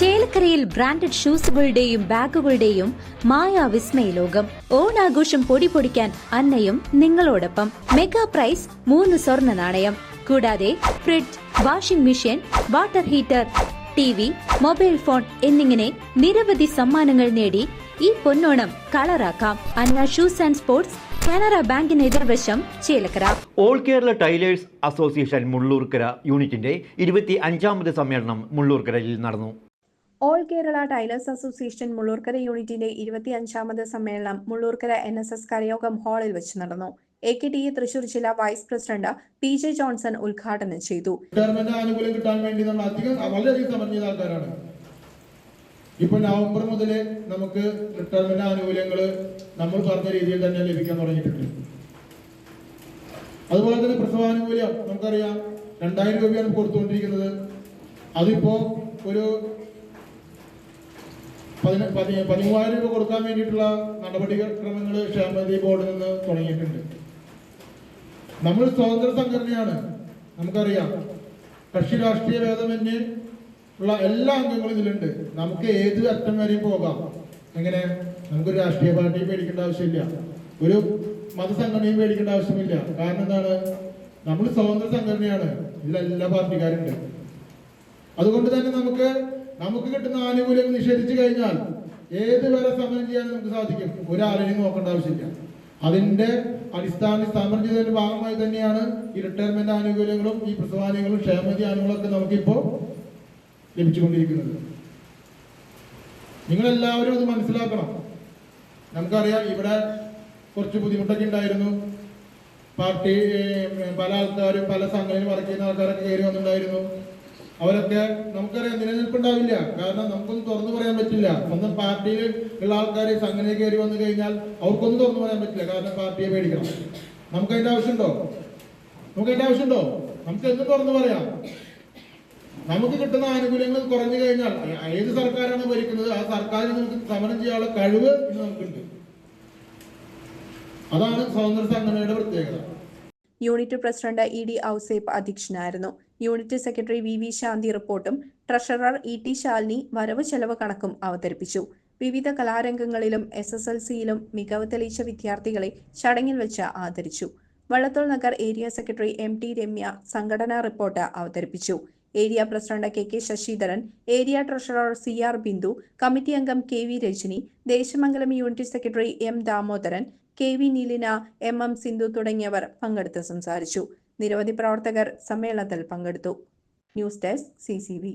ചേലക്കരയിൽ ബ്രാൻഡഡ് ഷൂസുകളുടെയും ബാഗുകളുടെയും മായാവിസ്മയ ലോകം. ഓണാഘോഷം പൊടിപൊടിക്കാൻ അന്നയും നിങ്ങളോടൊപ്പം. മെഗാ പ്രൈസ് 3 സ്വർണ്ണ നാണയം. കൂടാതെ fridge, washing machine, water heater, TV, mobile phone എന്നിങ്ങനെ നിരവധി സമ്മാനങ്ങൾ നേടി ഈ പൊന്നോണം കളറാക്കാം. Anna shoes and sports, Canara ബാങ്കിന് എതിർവശം, Chelakkara. All Kerala tailors association Mullurkara യൂണിറ്റിന്റെ 25ാമത് സമ്മേളനം മുള്ളൂർക്കരയിൽ നടന്നു. All Kerala tailors association Mullurkara യൂണിറ്റിന്റെ 25ാമത് സമ്മേളനം മുള്ളൂർക്കര NSS കരയോഗം ഹാളിൽ വെച്ച് നടന്നു. AKTE തൃശൂർ ജില്ലാ വൈസ് പ്രസിഡന്റ് PJ ജോൺസൺ ഉദ്ഘാടനം ചെയ്തു. ആനുകൂല്യം കിട്ടാൻ വേണ്ടി നമ്മൾ വളരെയധികം സമരം ചെയ്ത ആൾക്കാരാണ്. ഇപ്പൊ നവംബർ മുതൽ നമുക്ക് റിട്ടയർമെന്റ് ആനുകൂല്യങ്ങൾ നമ്മൾ പറഞ്ഞ രീതിയിൽ തന്നെ ലഭിക്കാൻ തുടങ്ങിയിട്ടുണ്ട്. അതുപോലെ തന്നെ പ്രസവാനുകൂല്യം നമുക്കറിയാം 2000 രൂപയാണ് കൊടുത്തുകൊണ്ടിരിക്കുന്നത്. അതിപ്പോ ഒരു 13,000 രൂപ കൊടുക്കാൻ വേണ്ടിയിട്ടുള്ള നടപടിക്രമങ്ങൾ ക്ഷേമനിധി ബോർഡിൽ നിന്ന് തുടങ്ങിയിട്ടുണ്ട്. നമ്മൾ സ്വതന്ത്ര സംഘടനയാണ്. നമുക്കറിയാം കക്ഷി രാഷ്ട്രീയ ഭേദമന്യേ ഉള്ള എല്ലാ അംഗങ്ങളും ഇതിലുണ്ട്. നമുക്ക് ഏത് അറ്റം വരെയും പോകാം. എങ്ങനെ? നമുക്കൊരു രാഷ്ട്രീയ പാർട്ടിയും പേടിക്കേണ്ട ആവശ്യമില്ല, ഒരു മതസംഘടനയും പേടിക്കേണ്ട ആവശ്യമില്ല. കാരണം എന്താണ്? നമ്മൾ സ്വതന്ത്ര സംഘടനയാണ്. ഇതിലെല്ലാ പാർട്ടിക്കാരുണ്ട്. അതുകൊണ്ട് തന്നെ നമുക്ക് കിട്ടുന്ന ആനുകൂല്യം നിഷേധിച്ചു കഴിഞ്ഞാൽ ഏത് വരെ സമരം ചെയ്യാൻ നമുക്ക് സാധിക്കും. ഒരാളെയും നോക്കേണ്ട ആവശ്യമില്ല. അതിന്റെ അടിസ്ഥാന സമരം ചെയ്തതിന്റെ ഭാഗമായി തന്നെയാണ് ഈ റിട്ടയർമെന്റ് ആനുകൂല്യങ്ങളും ഈ പ്രസവാനുകൂല്യങ്ങളും ക്ഷേമനിധി ആനുകൂല്യമൊക്കെ നമുക്കിപ്പോ ലഭിച്ചുകൊണ്ടിരിക്കുന്നത്. നിങ്ങളെല്ലാവരും ഇത് മനസ്സിലാക്കണം. നമുക്കറിയാം ഇവിടെ കുറച്ച് ബുദ്ധിമുട്ടൊക്കെ ഉണ്ടായിരുന്നു. പാർട്ടി പല ആൾക്കാരും പല സംഘടനയിൽ വർക്ക് ചെയ്യുന്ന ആൾക്കാരൊക്കെ കയറി വന്നിട്ടുണ്ടായിരുന്നു. അവരൊക്കെ നമുക്കറിയാം നിലനിൽപ്പുണ്ടാവില്ല. കാരണം നമുക്കൊന്നും തുറന്നു പറയാൻ പറ്റില്ല. സ്വന്തം പാർട്ടിയിൽ ഉള്ള ആൾക്കാർ സംഘടനയിൽ കയറി വന്നു കഴിഞ്ഞാൽ അവർക്കൊന്നും തുറന്നു പറയാൻ പറ്റില്ല. കാരണം പാർട്ടിയെ പേടിക്കണം. നമുക്കതിന്റെ ആവശ്യമുണ്ടോ? നമുക്ക് എന്തും തുറന്നു പറയാം. നമുക്ക് കിട്ടുന്ന ആനുകൂല്യങ്ങൾ കുറഞ്ഞു കഴിഞ്ഞാൽ ഏത് സർക്കാരാണ് ഭരിക്കുന്നത് ആ സർക്കാരിന് നമുക്ക് സമരം ചെയ്യാനുള്ള കഴിവ് ഇന്ന് നമുക്കുണ്ട്. അതാണ് സ്വതന്ത്ര സംഘടനയുടെ പ്രത്യേകത. യൂണിറ്റ് പ്രസിഡന്റ് ED ഔസേപ്പ് അധ്യക്ഷനായിരുന്നു. യൂണിറ്റ് സെക്രട്ടറി VV ശാന്തി റിപ്പോർട്ടും ട്രഷറർ ET ശാലിനി വരവ് ചെലവ് കണക്കും അവതരിപ്പിച്ചു. വിവിധ കലാരംഗങ്ങളിലും SSLCയിലും മികവ് തെളിയിച്ച വിദ്യാർത്ഥികളെ ചടങ്ങിൽ വെച്ച് ആദരിച്ചു. Vallathol Nagar area secretary MT Ramya സംഘടനാ റിപ്പോർട്ട് അവതരിപ്പിച്ചു. Area president KK Sasidharan, area treasurer CR Bindu, committee അംഗം KV Rajani, Desamangalam unit secretary M Damodaran, KV Neelina, MM Sindhu തുടങ്ങിയവർ പങ്കെടുത്ത് സംസാരിച്ചു. നിരവധി പ്രവർത്തകർ സമ്മേളനത്തിൽ പങ്കെടുത്തു. News desk CCV.